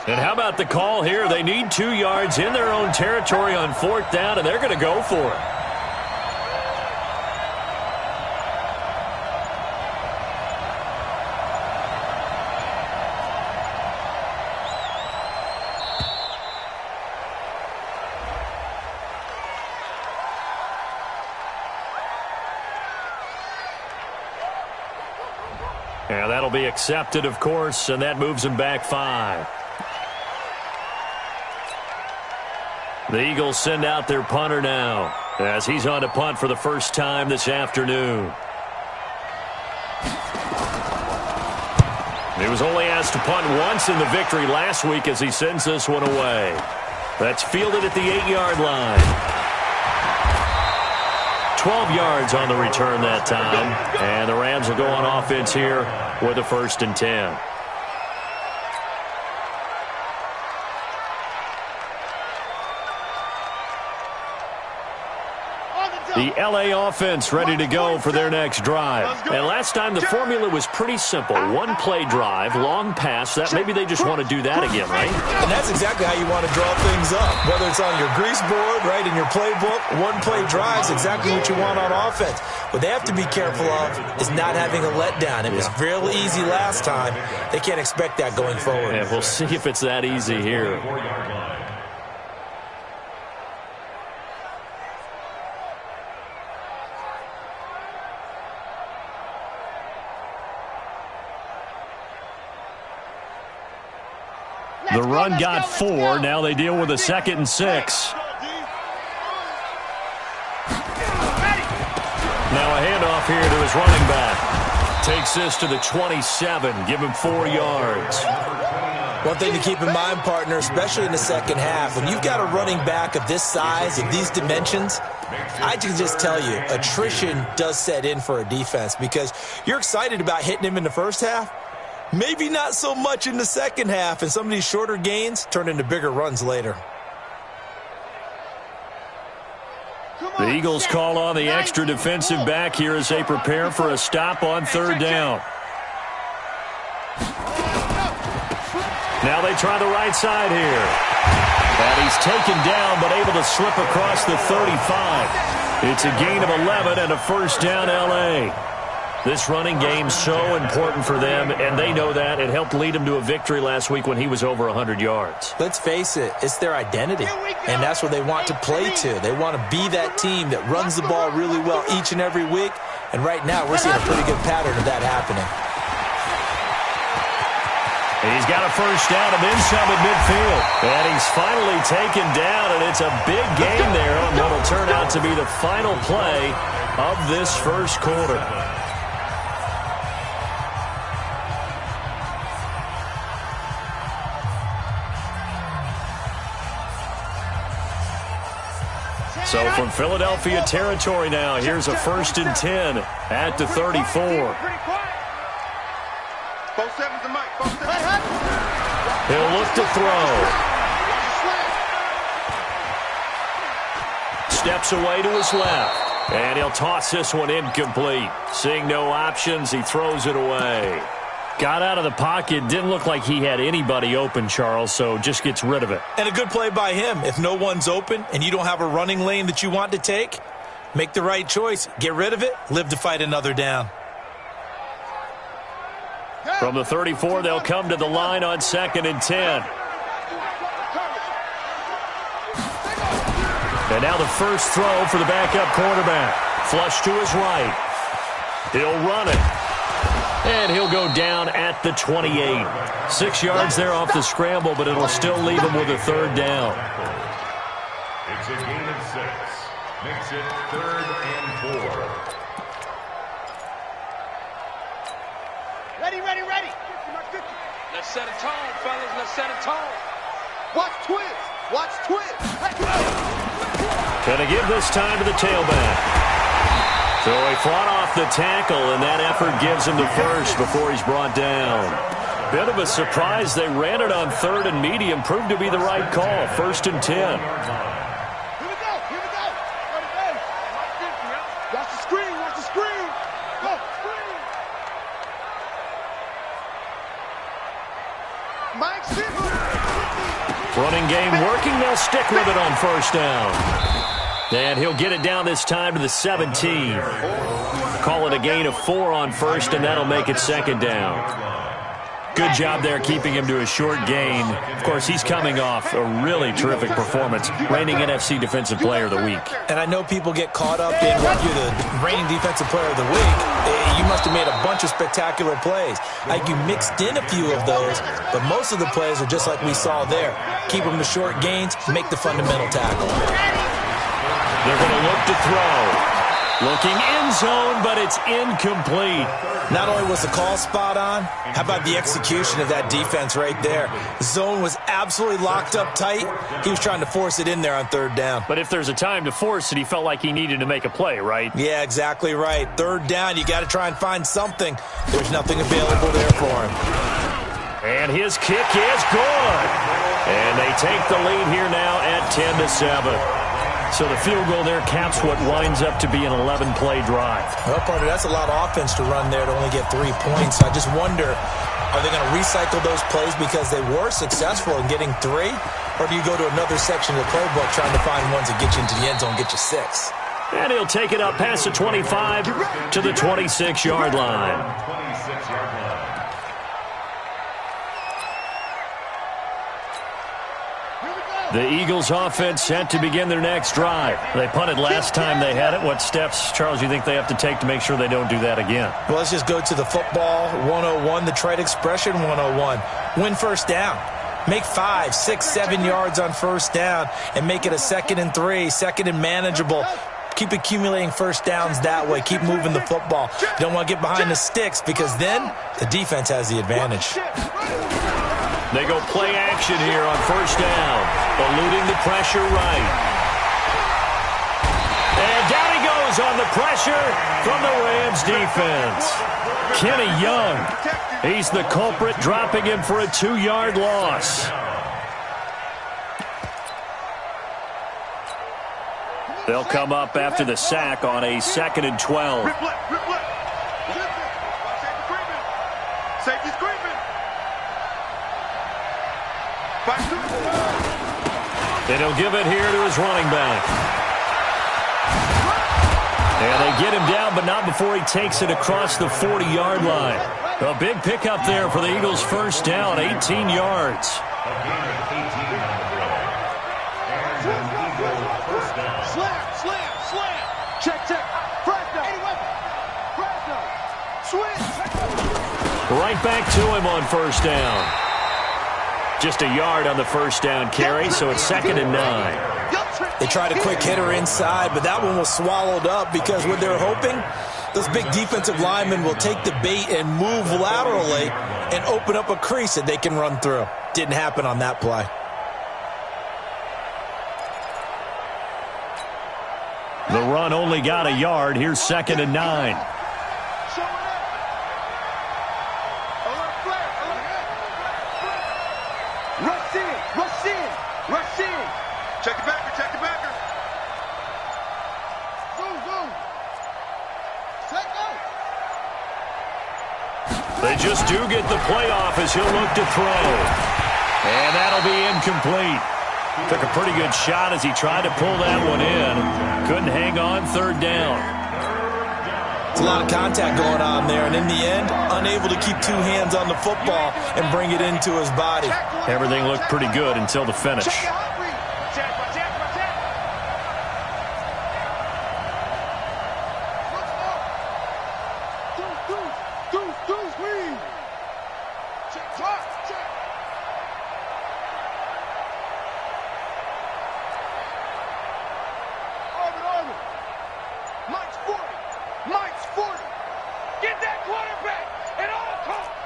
And how about the call here? They need 2 yards in their own territory on 4th down, and they're going to go for it. And that'll be accepted, of course, and that moves them back 5. The Eagles send out their punter now as he's on to punt for the first time this afternoon. He was only asked to punt once in the victory last week as he sends this one away. That's fielded at the 8-yard line. 12 yards on the return that time. And the Rams will go on offense here with a 1st and 10. The L.A. offense ready to go for their next drive. And last time the formula was pretty simple. 1-play drive, long pass. That maybe they just want to do that again, right? And that's exactly how you want to draw things up. Whether it's on your grease board, right, in your playbook, 1-play drive is exactly what you want on offense. What they have to be careful of is not having a letdown. It was real easy last time. They can't expect that going forward. Yeah, we'll see if it's that easy here. The run got 4. Now they deal with a 2nd and 6. Now a handoff here to his running back. Takes this to the 27. Give him 4 yards. One thing to keep in mind, partner, especially in the second half, when you've got a running back of this size, of these dimensions, I can just tell you, attrition does set in for a defense because you're excited about hitting him in the first half. Maybe not so much in the second half, and some of these shorter gains turn into bigger runs later. The Eagles call on the extra defensive back here as they prepare for a stop on 3rd down. Now they try the right side here. And he's taken down but able to slip across the 35. It's a gain of 11 and a 1st down L.A. This running game's so important for them, and they know that. It helped lead them to a victory last week when he was over 100 yards. Let's face it, it's their identity, and that's what they want to play to. They want to be that team that runs the ball really well each and every week, and right now we're seeing a pretty good pattern of that happening. He's got a 1st down and then some at midfield. And he's finally taken down, and it's a big gain there on what will turn out to be the final play of this first quarter. So from Philadelphia territory now, here's a 1st and 10 at the 34. He'll look to throw. Steps away to his left. And he'll toss this one incomplete. Seeing no options, he throws it away. Got out of the pocket. Didn't look like he had anybody open, Charles, so just gets rid of it. And a good play by him. If no one's open and you don't have a running lane that you want to take, make the right choice. Get rid of it. Live to fight another down. From the 34, they'll come to the line on 2nd and 10. And now the first throw for the backup quarterback. Flush to his right. He'll run it. And he'll go down at the 28. 6 yards there off the scramble, but it'll still leave him with a 3rd down. It's a gain of 6. Makes it 3rd and 4. Ready. Let's set a tone, fellas. Let's set a tone. Watch twist. Gonna give this time to the tailback. So he fought off the tackle, and that effort gives him the first before he's brought down. Bit of a surprise. They ran it on 3rd and medium. Proved to be the right call. 1st and 10. Here we go. Watch the screen. Go, screen. Mike Simmons. Running game working. They'll stick with it on first down. And he'll get it down this time to the 17. Call it a gain of 4 on first, and that'll make it second down. Good job there keeping him to a short gain. Of course, he's coming off a really terrific performance, reigning NFC Defensive Player of the Week. And I know people get caught up in what you're the reigning Defensive Player of the Week. You must have made a bunch of spectacular plays. Like you mixed in a few of those, but most of the plays are just like we saw there. Keep them to short gains, make the fundamental tackle. They're going to look to throw. Looking end zone, but it's incomplete. Not only was the call spot on, how about the execution of that defense right there? The zone was absolutely locked up tight. He was trying to force it in there on third down. But if there's a time to force it, he felt like he needed to make a play, right? Yeah, exactly right. Third down, you got to try and find something. There's nothing available there for him. And his kick is good. And they take the lead here now at 10-7. So the field goal there caps what winds up to be an 11-play drive. Well, partner, that's a lot of offense to run there to only get 3 points. I just wonder, are they going to recycle those plays because they were successful in getting 3? Or do you go to another section of the playbook trying to find ones that get you into the end zone and get you 6? And he'll take it up past the 25 to the 26-yard line. 26-yard line. The Eagles offense set to begin their next drive. They punted last time they had it. What steps, Charles, you think they have to take to make sure they don't do that again? Well, let's just go to the football 101, the trade expression 101. Win first down. Make 5, 6, 7 yards on first down and make it a 2nd and 3, 2nd and manageable. Keep accumulating first downs that way. Keep moving the football. You don't want to get behind the sticks because then the defense has the advantage. They go play action here on first down, eluding the pressure right. And down he goes on the pressure from the Rams defense. Kenny Young, he's the culprit, dropping him for a 2-yard loss. They'll come up after the sack on a 2nd and 12. Safety screaming. And he'll give it here to his running back. And they get him down, but not before he takes it across the 40-yard line. A big pickup there for the Eagles' first down, 18 yards. Slam. Check. Fresno. Switch. Right back to him on first down. Just a yard on the first down carry, so it's 2nd and 9. They tried a quick hitter inside, but that one was swallowed up because what they're hoping, those big defensive linemen will take the bait and move laterally and open up a crease that they can run through. Didn't happen on that play. The run only got a yard. Here's 2nd and 9. Rush in. Check the backer. Boom. Take out. They just do get the playoff as he'll look to throw. And that'll be incomplete. Took a pretty good shot as he tried to pull that one in. Couldn't hang on, 3rd down. It's a lot of contact going on there, and in the end, unable to keep 2 hands on the football and bring it into his body. Everything looked pretty good until the finish. Mike's 40. Get that quarterback at all costs.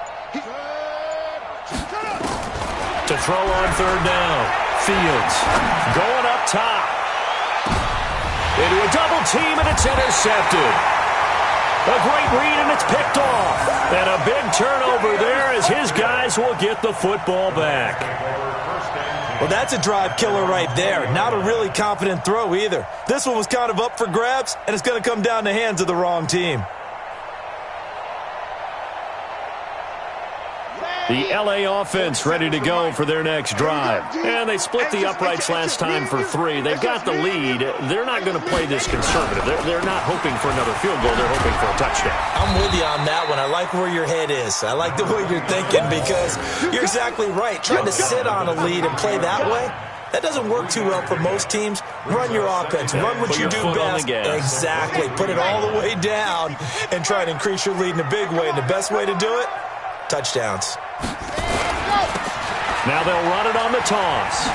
To throw on 3rd down. Fields going up top. Into a double team, and it's intercepted. A great read, and it's picked off. And a big turnover there as his guys will get the football back. Well, that's a drive killer right there. Not a really confident throw either. This one was kind of up for grabs, and it's going to come down the hands of the wrong team. Yeah. The LA offense ready to go for their next drive. And they split the uprights last time for 3. They've got the lead. They're not going to play this conservative. They're not hoping for another field goal. They're hoping for a touchdown. I'm with you on that one. I like where your head is. I like the way you're thinking because you're exactly right. Trying to sit on a lead and play that way, that doesn't work too well for most teams. Run your offense. Run what you do best. Exactly. Put it all the way down and try to increase your lead in a big way. And the best way to do it, touchdowns. Now they'll run it on the toss.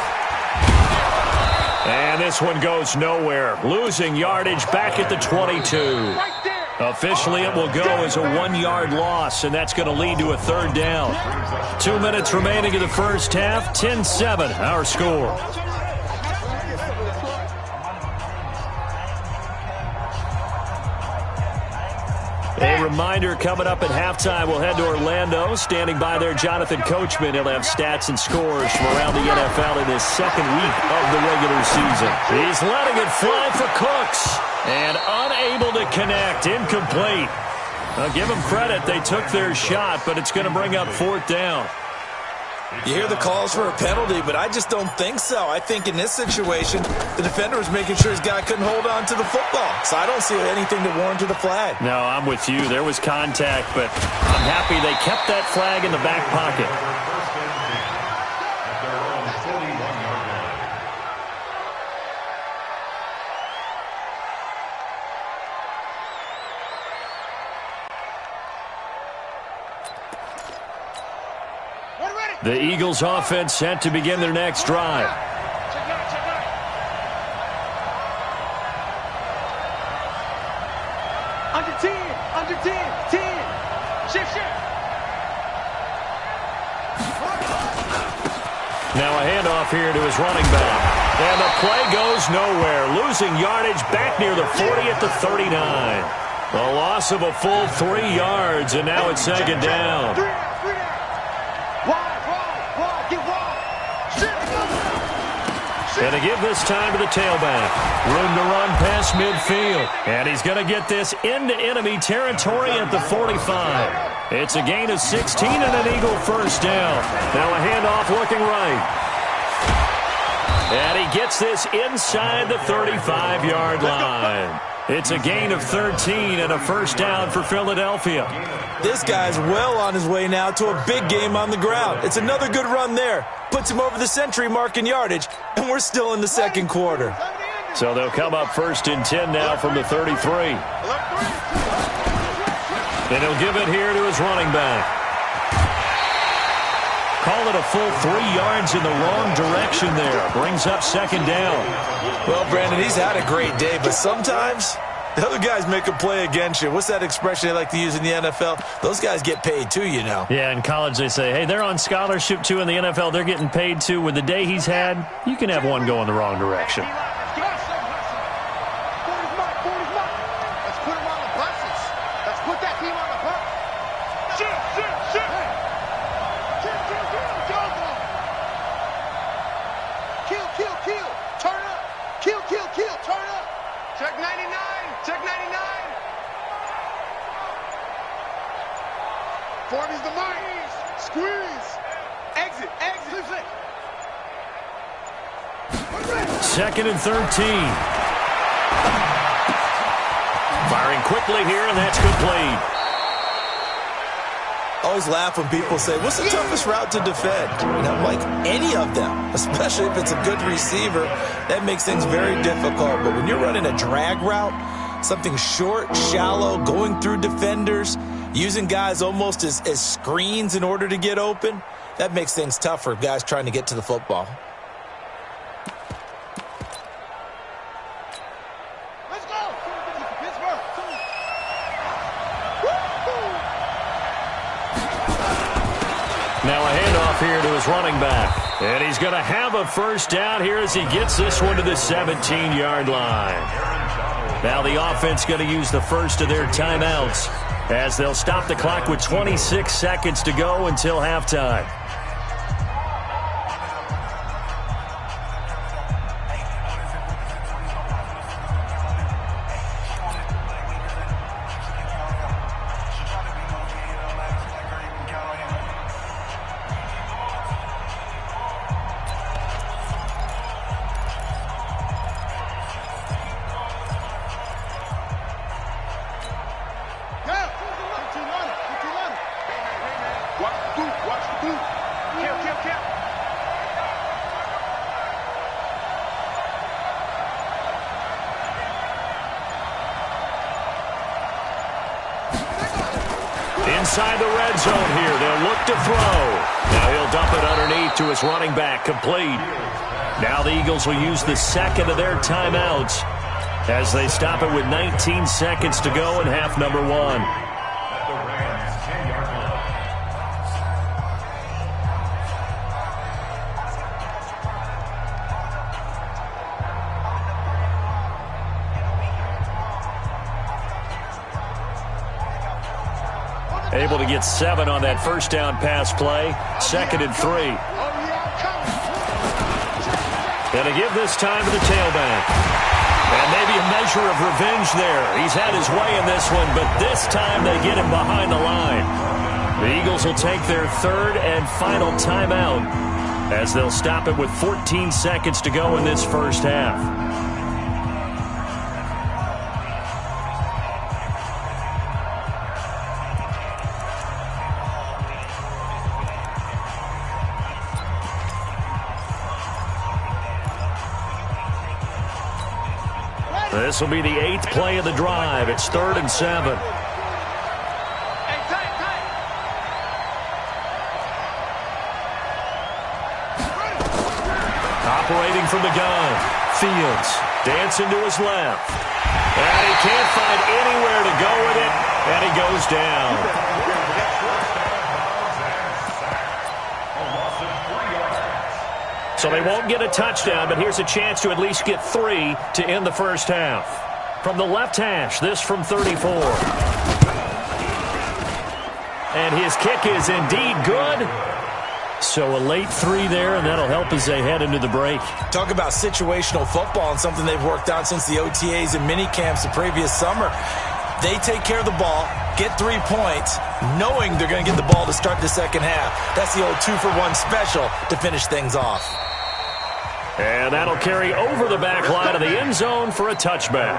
And this one goes nowhere. Losing yardage back at the 22. Officially, it will go as a 1-yard loss, and that's going to lead to a 3rd down. 2 minutes remaining in the first half. 10-7, our score. A reminder, coming up at halftime, we'll head to Orlando. Standing by there, Jonathan Coachman. He'll have stats and scores from around the NFL in his 2nd week of the regular season. He's letting it fly for Cooks. And unable to connect. Incomplete. I'll give them credit. They took their shot, but it's going to bring up 4th down. You hear the calls for a penalty, but I just don't think so. I think in this situation, the defender was making sure his guy couldn't hold on to the football. So I don't see anything to warrant the flag. No, I'm with you. There was contact, but I'm happy they kept that flag in the back pocket. The Eagles offense set to begin their next drive. Under 10, 10. Shift. Now a handoff here to his running back. And the play goes nowhere. Losing yardage back near the 40 at the 39. A loss of a full 3 yards, and now it's 2nd down. Going to give this time to the tailback. Room to run past midfield. And he's going to get this into enemy territory at the 45. It's a gain of 16 and an Eagle 1st down. Now a handoff looking right. And he gets this inside the 35-yard line. It's a gain of 13 and a 1st down for Philadelphia. This guy's well on his way now to a big game on the ground. It's another good run there. Puts him over the century mark in yardage, and we're still in the 2nd quarter. So they'll come up 1st and 10 now from the 33. And he'll give it here to his running back. Call it a full 3 yards in the wrong direction there. Brings up 2nd down. Well, Brandon, he's had a great day, but sometimes the other guys make a play against you. What's that expression they like to use in the NFL? Those guys get paid too, you know. Yeah, in college they say, hey, they're on scholarship too. In the NFL, they're getting paid too. With the day he's had, you can have one go in the wrong direction. Let's put him on the buses. Let's put that team on the bus. Shit. Kill. Turn up. Kill. Turn up. Check 99. Check 99. Form is the mark. Squeeze. Exit. 2nd and 13. Firing quickly here, and that's complete. Always laugh when people say, what's the toughest route to defend? And I'm like, any of them, especially if it's a good receiver, that makes things very difficult. But when you're running a drag route, something short, shallow, going through defenders, using guys almost as screens in order to get open, that makes things tough for guys trying to get to the football. Let's go. Pittsburgh. Now a handoff here to his running back. And he's going to have a 1st down here as he gets this one to the 17-yard line. Now the offense going to use the first of their timeouts as they'll stop the clock with 26 seconds to go until halftime. Inside the red zone here. They'll look to throw. Now he'll dump it underneath to his running back, complete. Now the Eagles will use the second of their timeouts as they stop it with 19 seconds to go in half number 1. Able to get 7 on that first down pass play. 2nd and 3. Gonna give this time to the tailback. And maybe a measure of revenge there. He's had his way in this one, but this time they get him behind the line. The Eagles will take their 3rd and final timeout as they'll stop it with 14 seconds to go in this first half. This will be the 8th play of the drive. It's 3rd and 7. Operating from the gun. Fields dancing to his left. And he can't find anywhere to go with it. And he goes down. So they won't get a touchdown, but here's a chance to at least get 3 to end the first half. From the left hash, this from 34. And his kick is indeed good. So a late 3 there, and that'll help as they head into the break. Talk about situational football and something they've worked out since the OTAs and mini camps the previous summer. They take care of the ball, get 3 points, knowing they're going to get the ball to start the second half. That's the old 2-for-1 special to finish things off. And that'll carry over the back line of the end zone for a touchback.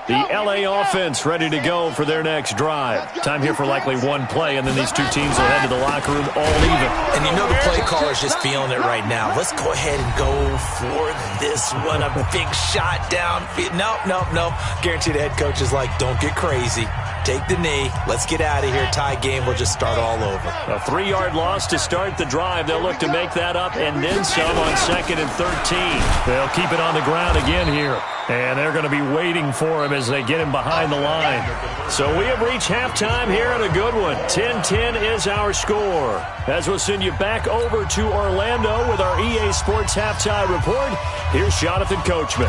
The LA offense ready to go for their next drive. Time here for likely one play, and then these two teams will head to the locker room all even. And you know the play caller's just feeling it right now. Let's go ahead and go for this one. A big shot downfield. Nope. Guarantee the head coach is like, don't get crazy. Take the knee. Let's get out of here. Tie game. We'll just start all over. A 3-yard loss to start the drive. They'll look to make that up and then some on 2nd and 13. They'll keep it on the ground again here. And they're going to be waiting for him as they get him behind the line. So we have reached halftime here in a good one. 10-10 is our score. As we'll send you back over to Orlando with our EA Sports Halftime Report, here's Jonathan Coachman.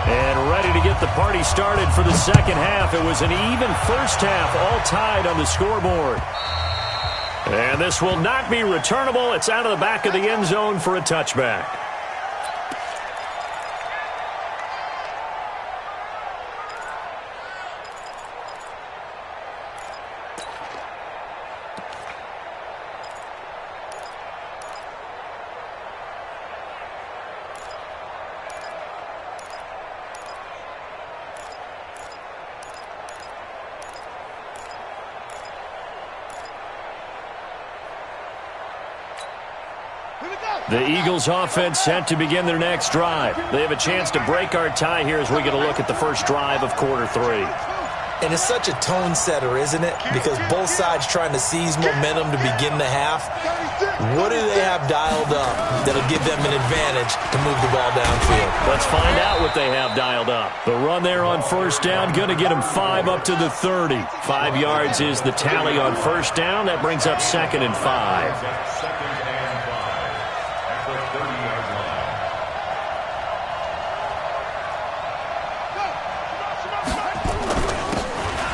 And ready to get the party started for the second half. It was an even first half, all tied on the scoreboard. And this will not be returnable. It's out of the back of the end zone for a touchback. The Eagles offense set to begin their next drive. They have a chance to break our tie here as we get a look at the first drive of quarter 3. And it's such a tone setter, isn't it? Because both sides trying to seize momentum to begin the half. What do they have dialed up that'll give them an advantage to move the ball downfield? Let's find out what they have dialed up. The run there on first down, going to get them 5 up to the 30. 5 yards is the tally on first down. That brings up 2nd and 5.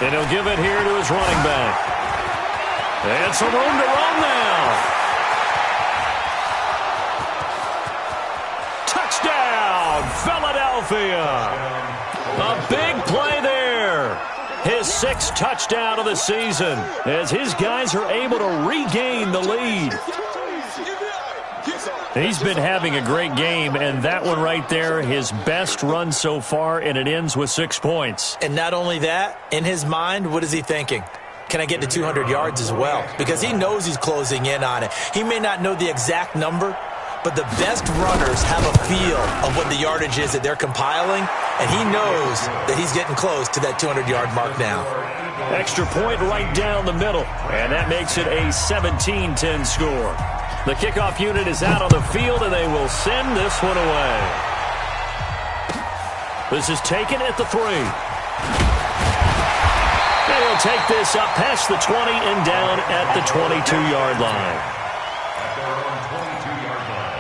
And he'll give it here to his running back. And some room to run now. Touchdown, Philadelphia. A big play there. His 6th touchdown of the season as his guys are able to regain the lead. He's been having a great game, and that one right there, his best run so far, and it ends with 6 points. And not only that, in his mind, what is he thinking? Can I get to 200 yards as well? Because he knows he's closing in on it. He may not know the exact number, but the best runners have a feel of what the yardage is that they're compiling, and he knows that he's getting close to that 200-yard mark now. Extra point right down the middle, and that makes it a 17-10 score. The kickoff unit is out on the field, and they will send this one away. This is taken at the 3. And he'll take this up past the 20 and down at the 22-yard line. At their own 22-yard line.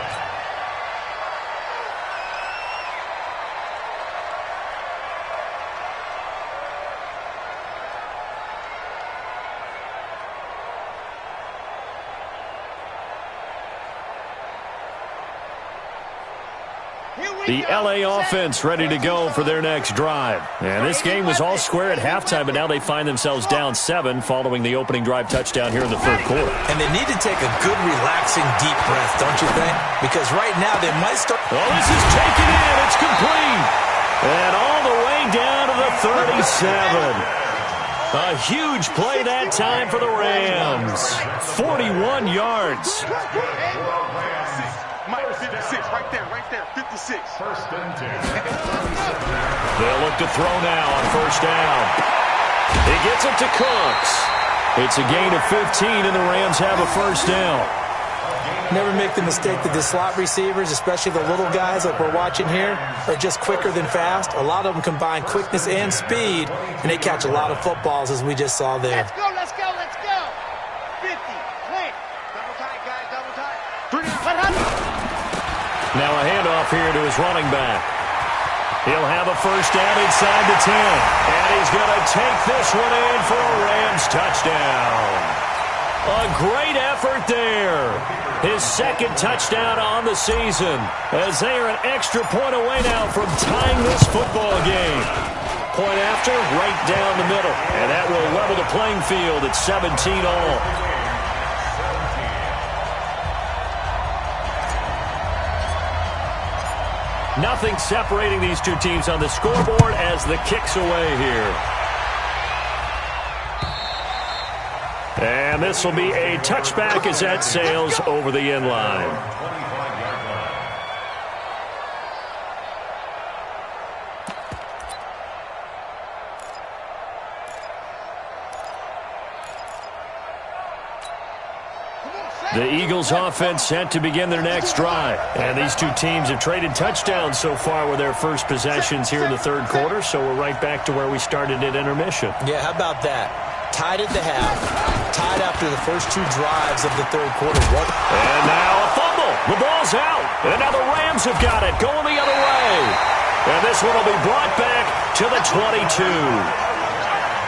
The LA offense ready to go for their next drive. And this game was all square at halftime, but now they find themselves down 7 following the opening drive touchdown here in the third quarter. And they need to take a good, relaxing, deep breath, don't you think? Because right now they might start... Oh, this is taken in. It's complete. And all the way down to the 37. A huge play that time for the Rams. 41 yards. Mike, 56, right there, 56. First and 10. They'll look to throw now on first down. He gets it to Cooks. It's a gain of 15, and the Rams have a first down. Never make the mistake that the slot receivers, especially the little guys like we're watching here, are just quicker than fast. A lot of them combine quickness and speed, and they catch a lot of footballs, as we just saw there. Let's go, let's go, let's go. 50, clear. Double tight, guys, double tight. Now a handoff here to his running back. He'll have a first down inside the 10. And he's going to take this one in for a Rams touchdown. A great effort there. His second touchdown on the season, as they are an extra point away now from tying this football game. Point after, right down the middle. And that will level the playing field at 17 all. Nothing separating these two teams on the scoreboard as the kick's away here. And this will be a touchback as that sails over the end line. The Eagles offense set to begin their next drive. And these two teams have traded touchdowns so far with their first possessions here in the third quarter, so we're right back to where we started at intermission. Yeah, how about that? Tied at the half, tied after the first 2 drives of the third quarter. And now a fumble. The ball's out. And now the Rams have got it, going the other way. And this one will be brought back to the 22.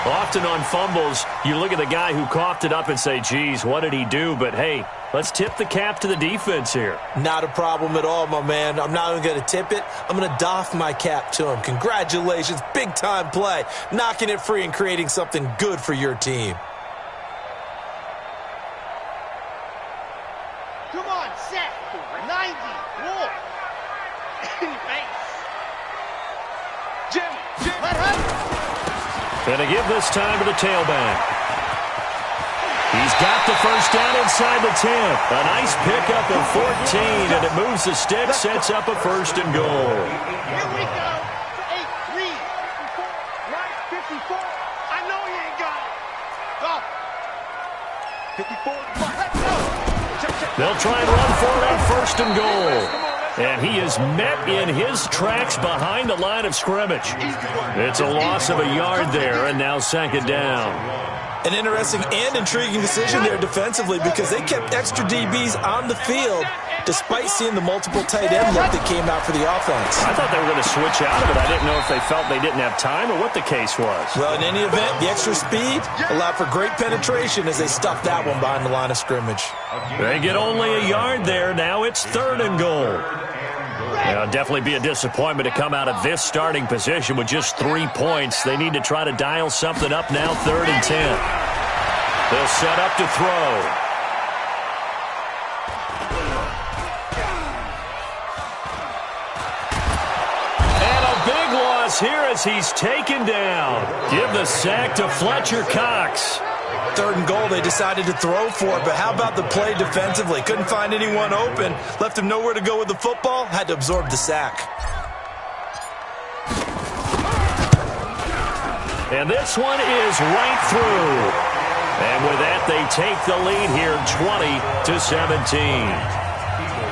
Often on fumbles, you look at the guy who coughed it up and say, geez, what did he do? But, hey, let's tip the cap to the defense here. Not a problem at all, my man. I'm not even going to tip it. I'm going to doff my cap to him. Congratulations. Big-time play. Knocking it free and creating something good for your team. Come on, set. 90, roll. Jim, let her. And to give this time to the tailback. He's got the first down inside the 10. A nice pickup of 14, and it moves the stick, sets up a first and goal. Here we go. 8, read. 54. I know you ain't got it. Go. 54. Let's go. They'll try and run for it on first and goal. And he is met in his tracks behind the line of scrimmage. It's a loss of a yard there, and now second down. An interesting and intriguing decision there defensively, because they kept extra DBs on the field despite seeing the multiple tight end look that came out for the offense. I thought they were going to switch out of it. I didn't know if they felt they didn't have time or what the case was. Well, in any event, the extra speed allowed for great penetration as they stuffed that one behind the line of scrimmage. They get only a yard there. Now it's third and goal. It'll definitely be a disappointment to come out of this starting position with just 3 points. They need to try to dial something up now, 3rd and 10. They'll set up to throw. here as he's taken down. Give the sack to Fletcher Cox. 3rd and goal, they decided to throw for it, but how about the play defensively? Couldn't find anyone open, left him nowhere to go with the football, had to absorb the sack. And this one is right through. And with that, they take the lead here 20-17.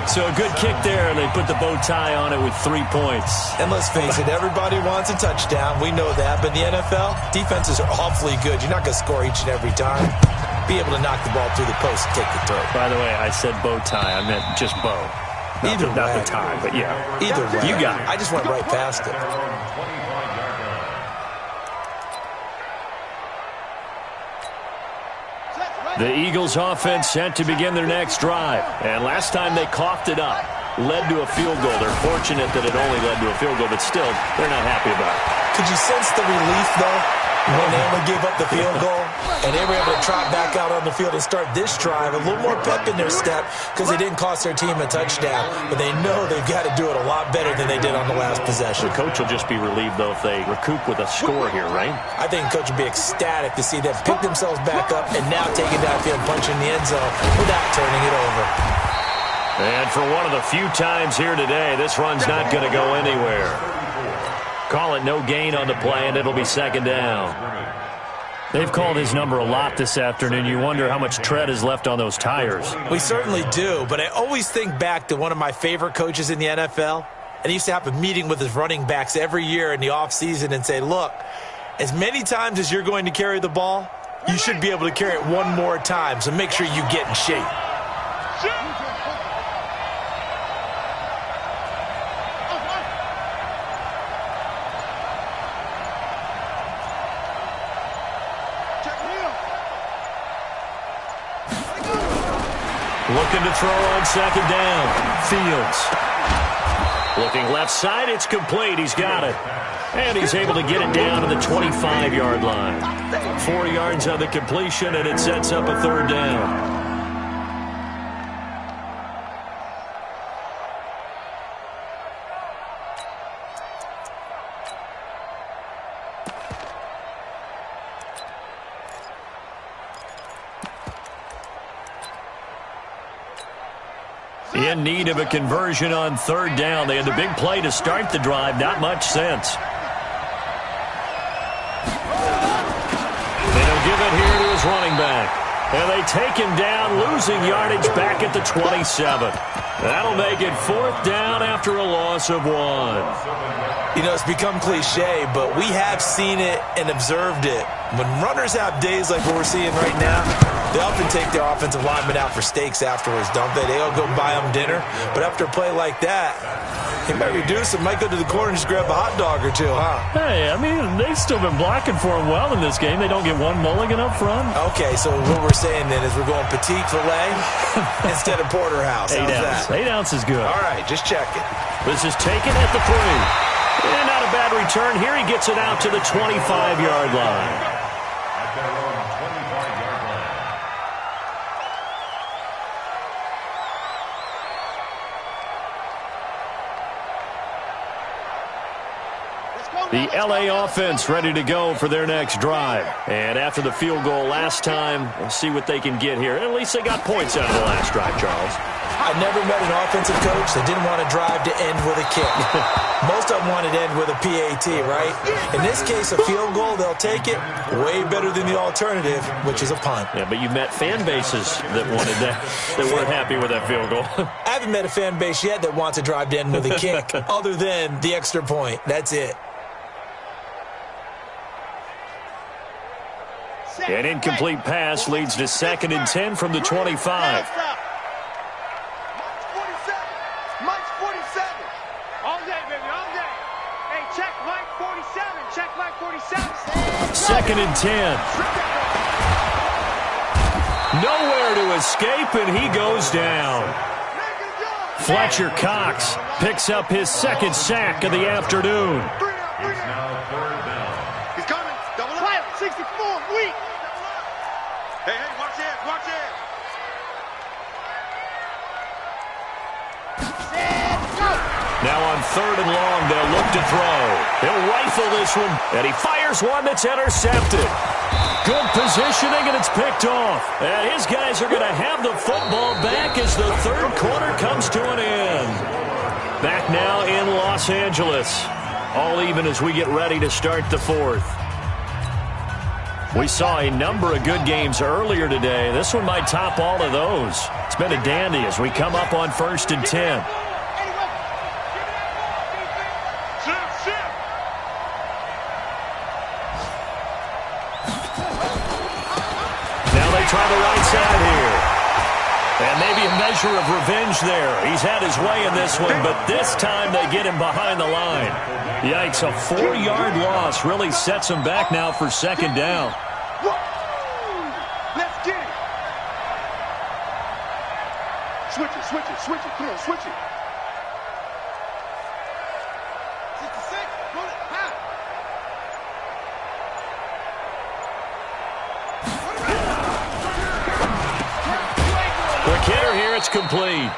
So a good kick there, and they put the bow tie on it with 3 points. And let's face it, everybody wants a touchdown. We know that. But in the NFL, defenses are awfully good. You're not going to score each and every time. Be able to knock the ball through the post and take the throw. By the way, I said bow tie. I meant just bow. Not the tie, but yeah. Either way. You got it. I just went right past it. The Eagles offense set to begin their next drive. And last time they coughed it up, led to a field goal. They're fortunate that it only led to a field goal, but still, they're not happy about it. Could you sense the relief, though, when they only gave up the field goal? And they were able to trot back out on the field and start this drive. A little more pep in their step because they didn't cost their team a touchdown. But they know they've got to do it a lot better than they did on the last possession. The coach will just be relieved, though, if they recoup with a score here, right? I think the coach will be ecstatic to see them pick themselves back up and now take it downfield, punch in the end zone without turning it over. And for one of the few times here today, this run's not going to go anywhere. Call it no gain on the play, and it'll be 2nd down. They've called his number a lot this afternoon. You wonder how much tread is left on those tires. We certainly do, but I always think back to one of my favorite coaches in the NFL, and he used to have a meeting with his running backs every year in the offseason and say, look, as many times as you're going to carry the ball, you should be able to carry it one more time, so make sure you get in shape. Looking to throw on 2nd down. Fields. Looking left side, it's complete. He's got it. And he's able to get it down to the 25-yard line. 4 yards on the completion, and it sets up a 3rd down. In need of a conversion on 3rd down. They had the big play to start the drive. Not much sense. They'll give it here to his running back. And they take him down, losing yardage back at the 27. That'll make it 4th down after a loss of 1. You know, it's become cliche, but we have seen it and observed it. When runners have days like what we're seeing right now, they often take their offensive linemen out for steaks afterwards, don't they? They all go buy them dinner. But after a play like that, they might reduce it, might go to the corner and just grab a hot dog or two, huh? Hey, I mean, they've still been blocking for him well in this game. They don't get one mulligan up front. Okay, so what we're saying then is we're going petite filet instead of porterhouse. How's that? 8 ounce is good. All right, just check it. This is taken at the 3. And not a bad return. Here he gets it out to the 25-yard line. At their own 25-yard line. The LA offense ready to go for their next drive. And after the field goal last time, we'll see what they can get here. At least they got points out of the last drive, Charles. I never met an offensive coach that didn't want to drive to end with a kick. Most of them wanted to end with a PAT, right? In this case, a field goal, they'll take it. Way better than the alternative, which is a punt. Yeah, but you met fan bases that wanted that, that weren't happy with that field goal. I haven't met a fan base yet that wants to drive to end with a kick, other than the extra point. That's it. An incomplete pass leads to 2nd and 10 from the 25. Mike's 47. Mike's 47. All day, baby, all day. Hey, check Mike 47. Check Mike 47. 2nd and 10. Nowhere to escape, and he goes down. Fletcher Cox picks up his 2nd sack of the afternoon. It's now 3rd down. He's coming. Double up. 64. Weak. Hey, watch it. Watch it. Now on 3rd and long. They'll look to throw. He'll rifle this one, and he fires one that's intercepted. Good positioning, and it's picked off. And his guys are going to have the football back as the 3rd quarter comes to an end. Back now in Los Angeles. All even as we get ready to start the 4th. We saw a number of good games earlier today. This one might top all of those. It's been a dandy as we come up on 1st and 10. Now they try the right side here. And maybe a measure of revenge there. He's had his way in this one, but this time they get him behind the line. Yikes, a 4-yard loss really sets him back now for 2nd down. Let's get it. Switch it, switch it, switch it. Come on, switch it. 66, roll it, high. Quick hitter here, it's complete.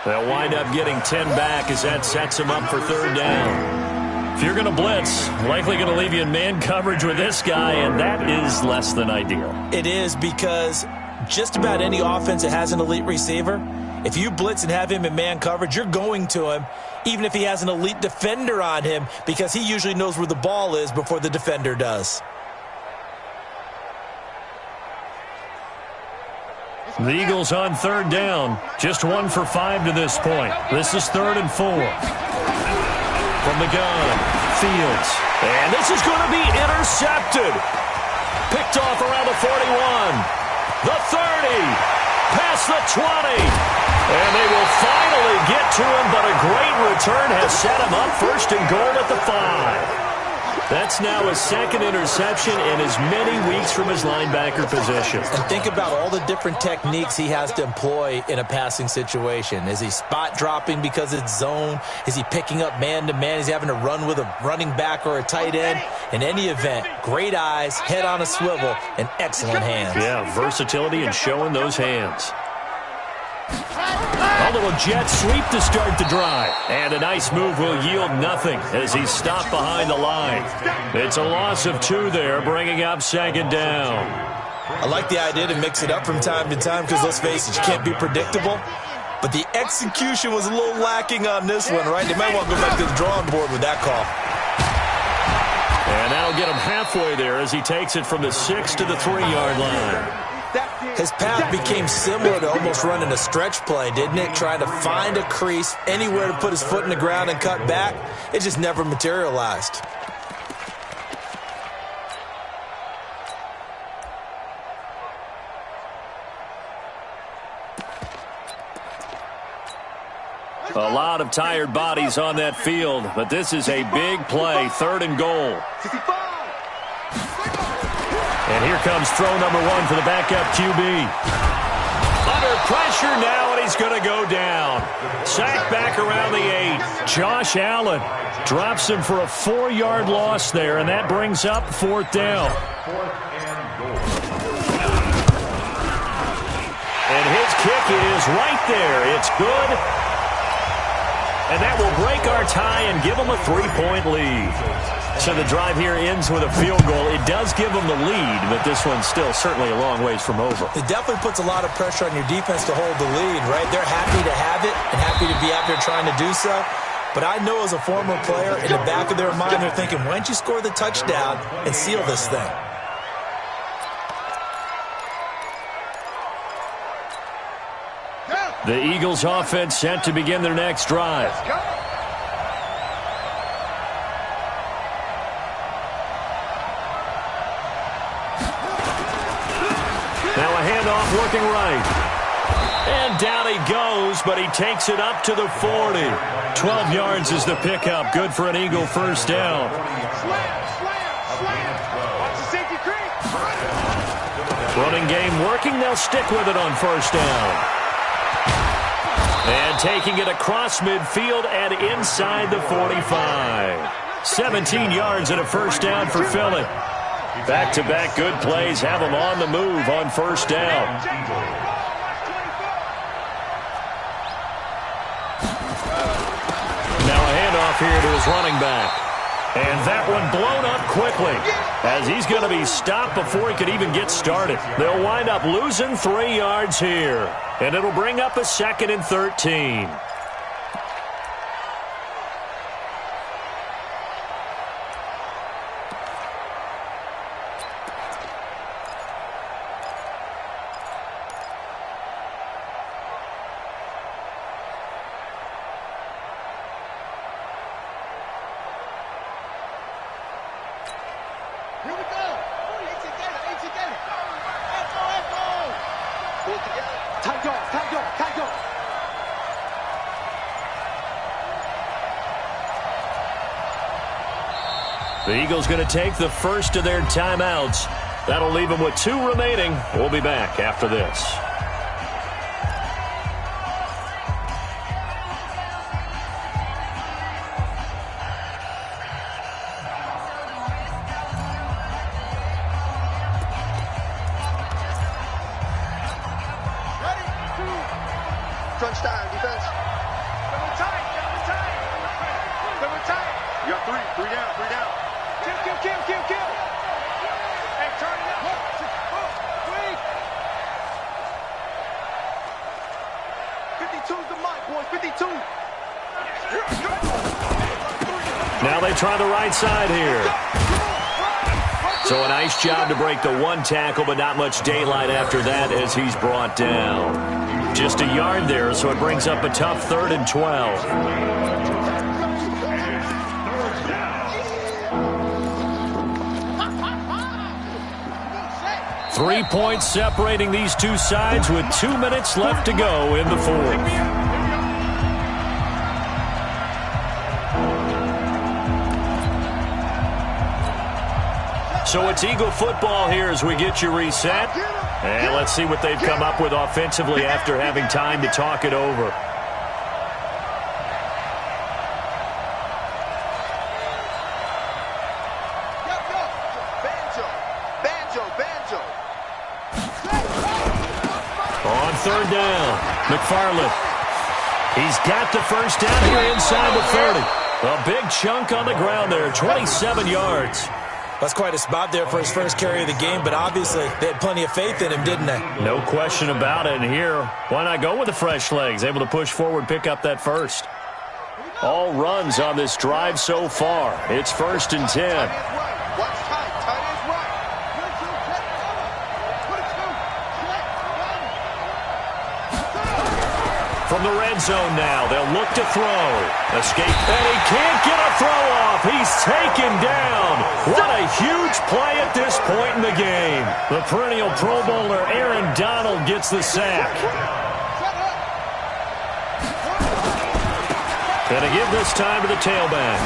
They'll wind up getting 10 back as that sets them up for 3rd down. If you're going to blitz, likely going to leave you in man coverage with this guy, and that is less than ideal. It is, because just about any offense that has an elite receiver, if you blitz and have him in man coverage, you're going to him, even if he has an elite defender on him, because he usually knows where the ball is before the defender does. The Eagles on 3rd down. Just 1 for 5 to this point. This is 3rd and 4. From the gun, Fields. And this is going to be intercepted. Picked off around the 41. The 30. Past the 20. And they will finally get to him, but a great return has set him up 1st and goal at the 5. That's now his 2nd interception in as many weeks from his linebacker position. And think about all the different techniques he has to employ in a passing situation. Is he spot dropping because it's zone? Is he picking up man-to-man? Is he having to run with a running back or a tight end? In any event, great eyes, head on a swivel, and excellent hands. Yeah, versatility and showing those hands. A little jet sweep to start the drive. And a nice move will yield nothing as he's stopped behind the line. It's a loss of 2 there, bringing up 2nd down. I like the idea to mix it up from time to time because, let's face it, you can't be predictable. But the execution was a little lacking on this one, right? They might want to go back to the drawing board with that call. And that'll get him halfway there as he takes it from the 6 to the 3-yard line. His path became similar to almost running a stretch play, didn't it? Trying to find a crease, anywhere to put his foot in the ground and cut back. It just never materialized. A lot of tired bodies on that field, but this is a big play, 3rd and goal. And here comes throw number 1 for the backup QB. Under pressure now, and he's going to go down. Sacked back around the 8. Josh Allen drops him for a 4-yard loss there, and that brings up 4th down. And his kick is right there. It's good. And that will break our tie and give them a 3-point lead. So the drive here ends with a field goal. It does give them the lead, but this one's still certainly a long ways from over. It definitely puts a lot of pressure on your defense to hold the lead, right? They're happy to have it and happy to be out there trying to do so. But I know as a former player, in the back of their mind, they're thinking, why don't you score the touchdown and seal this thing? The Eagles offense set to begin their next drive. Now a handoff working right. And down he goes, but he takes it up to the 40. 12 yards is the pickup. Good for an Eagle 1st down. Running game working. They'll stick with it on 1st down. And taking it across midfield and inside the 45. 17 yards and a 1st down for Philly. Back-to-back good plays have them on the move on 1st down. Now a off here to his running back. And that one blown up quickly as he's going to be stopped before he could even get started. They'll wind up losing 3 yards here. And it'll bring up a 2nd and 13. The Eagles going to take the first of their timeouts. That'll leave them with 2 remaining. We'll be back after this. Crunch time, defense. Double tight, double tight. Double tight. You got 3 down, 3 down. Kill. Hey, turn it up. Wait. 52's the mic, boys. 52. Now they try the right side here. So a nice job to break the 1 tackle, but not much daylight after that as he's brought down. Just a yard there, so it brings up a tough 3rd and 12. 3 points separating these two sides with 2 minutes left to go in the 4th. So it's Eagle football here as we get you reset. And let's see what they've come up with offensively after having time to talk it over. On 3rd down, McFarland. He's got the first down here inside the 30. A big chunk on the ground there, 27 yards. That's quite a spot there for his first carry of the game, but obviously they had plenty of faith in him, didn't they? No question about it. And here, why not go with the fresh legs? Able to push forward, pick up that first. All runs on this drive so far. It's 1st and 10. From the red zone now, they'll look to throw. Escape, and he can't get a throw off. He's taken down. What a huge play at this point in the game. The perennial Pro Bowler Aaron Donald gets the sack. Going to give this time to the tailback.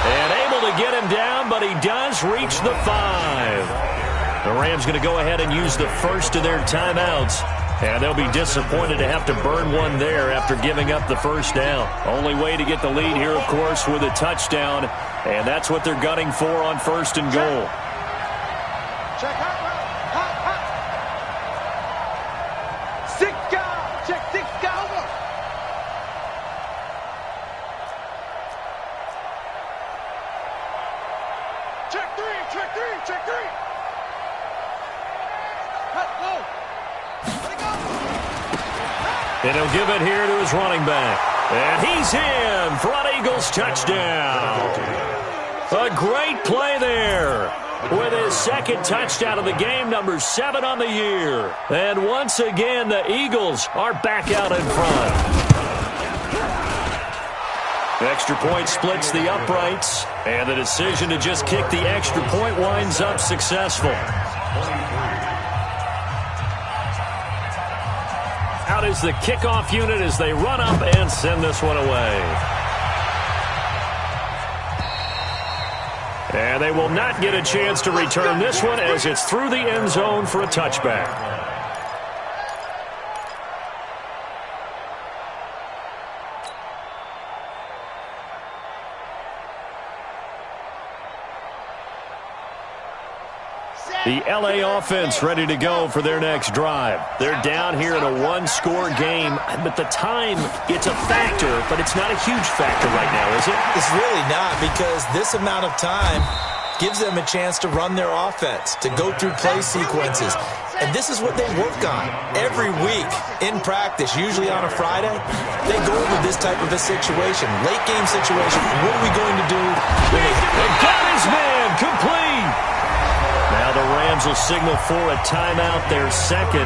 And able to get him down, but he does reach the 5. The Rams going to go ahead and use the first of their timeouts. And they'll be disappointed to have to burn one there after giving up the first down. Only way to get the lead here, of course, with a touchdown. And that's what they're gunning for on 1st and goal. Check hot. Six guys. Check 6 guys. Over. Check 3. Let's go. And he'll give it here to his running back. And he's in. Front Eagles touchdown. A great play there. With his 2nd touchdown of the game, number 7 on the year. And once again, the Eagles are back out in front. The extra point splits the uprights. And the decision to just kick the extra point winds up successful. Out is the kickoff unit as they run up and send this one away. And they will not get a chance to return this one as it's through the end zone for a touchback. Set. The LA offense ready to go for their next drive. They're down here in a one-score game, but the time, it's a factor, but it's not a huge factor right now, is it? It's really not, because this amount of time gives them a chance to run their offense, to go through play sequences. And this is what they work on every week in practice, usually on a Friday. They go over this type of a situation, late game situation. What are we going to do? They got his man complete. Now the Rams will signal for a timeout, their second,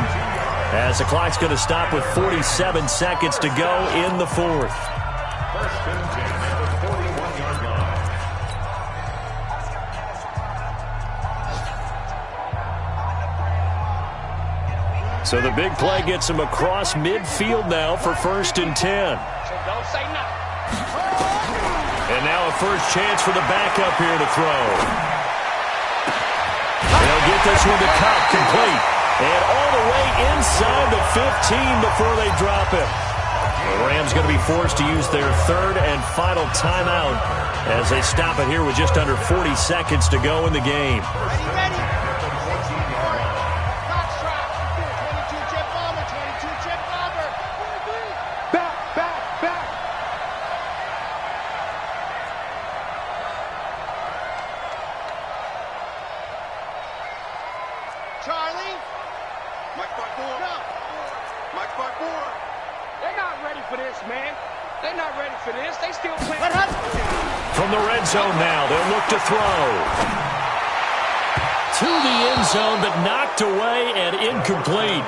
as the clock's going to stop with 47 seconds to go in the fourth. First and 10 at the 41-yard line. So the big play gets him across midfield now for first and 10. Don't say nothing. And now a first chance for the backup here to throw. They'll get this one to Cup, complete. And all the way inside the 15 before they drop it. The Rams going to be forced to use their third and final timeout as they stop it here with just under 40 seconds to go in the game. Ready? Charlie. Mike 5-4. No. Mike 5-4. They're not ready for this, man. They're not ready for this. They still playing. From the red zone now, they'll look to throw. To the end zone, but knocked away and incomplete.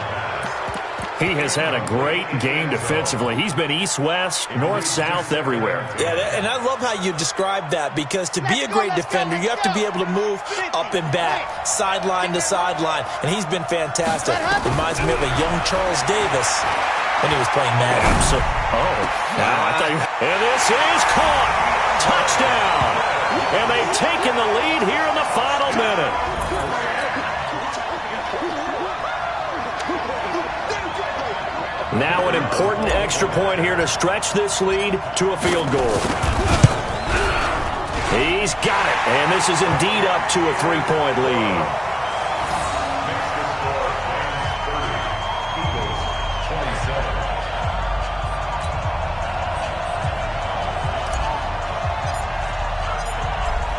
He has had a great game defensively. He's been east-west, north-south, everywhere. Yeah, and I love how you describe that, because to be a great defender, you have to be able to move up and back, sideline to sideline, and he's been fantastic. Reminds me of a young Charles Davis when he was playing Madden. And this is caught. Touchdown. And they've taken the lead here in the final minute. Now an important extra point here to stretch this lead to a field goal. He's got it, and this is indeed up to a 3-point lead. Makes the score Rams 30, Eagles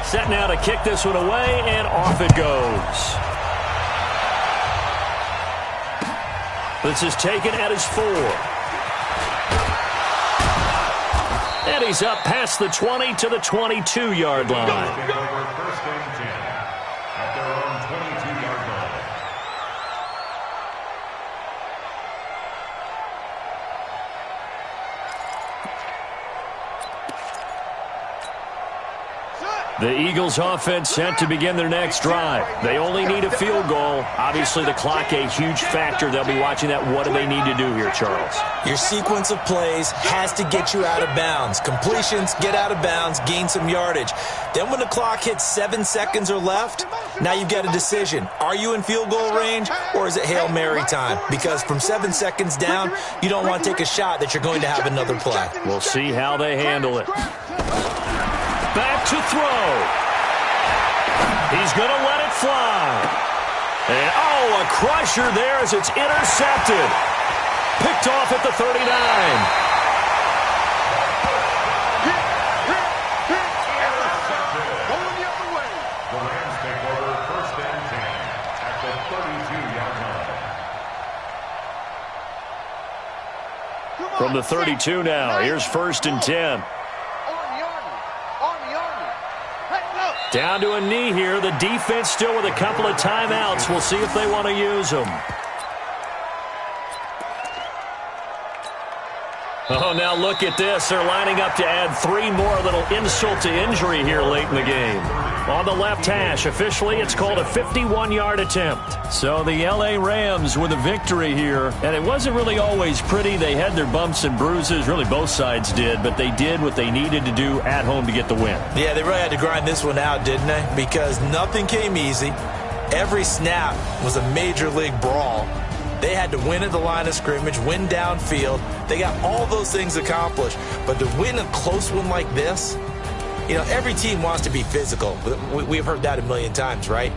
27. Set now to kick this one away, and off it goes. This is taken at his 4. And he's up past the 20 to the 22-yard line. Take over first and 10 at their own 22-yard line. The Eagles offense set to begin their next drive. They only need a field goal. Obviously, the clock a huge factor. They'll be watching that. What do they need to do here, Charles? Your sequence of plays has to get you out of bounds. Completions, get out of bounds, gain some yardage. Then when the clock hits 7 seconds or left, now you've got a decision. Are you in field goal range, or is it Hail Mary time? Because from 7 seconds down, you don't want to take a shot that you're going to have another play. We'll see how they handle it. Back to throw. He's going to let it fly. And, a crusher there as it's intercepted. Picked off at the 39. Going the other way. The Rams take over first and 10 at the 32-yard line. From the 32 now, here's first and 10. Down to a knee here. The defense still with a couple of timeouts. We'll see if they want to use them. Oh, now look at this. They're lining up to add 3 more, a little insult to injury here late in the game. On the left hash, officially, it's called a 51-yard attempt. So the L.A. Rams with a victory here. And it wasn't really always pretty. They had their bumps and bruises. Really, both sides did. But they did what they needed to do at home to get the win. Yeah, they really had to grind this one out, didn't they? Because nothing came easy. Every snap was a major league brawl. They had to win at the line of scrimmage, win downfield. They got all those things accomplished. But to win a close one like this, you know, every team wants to be physical. We've heard that a million times, right?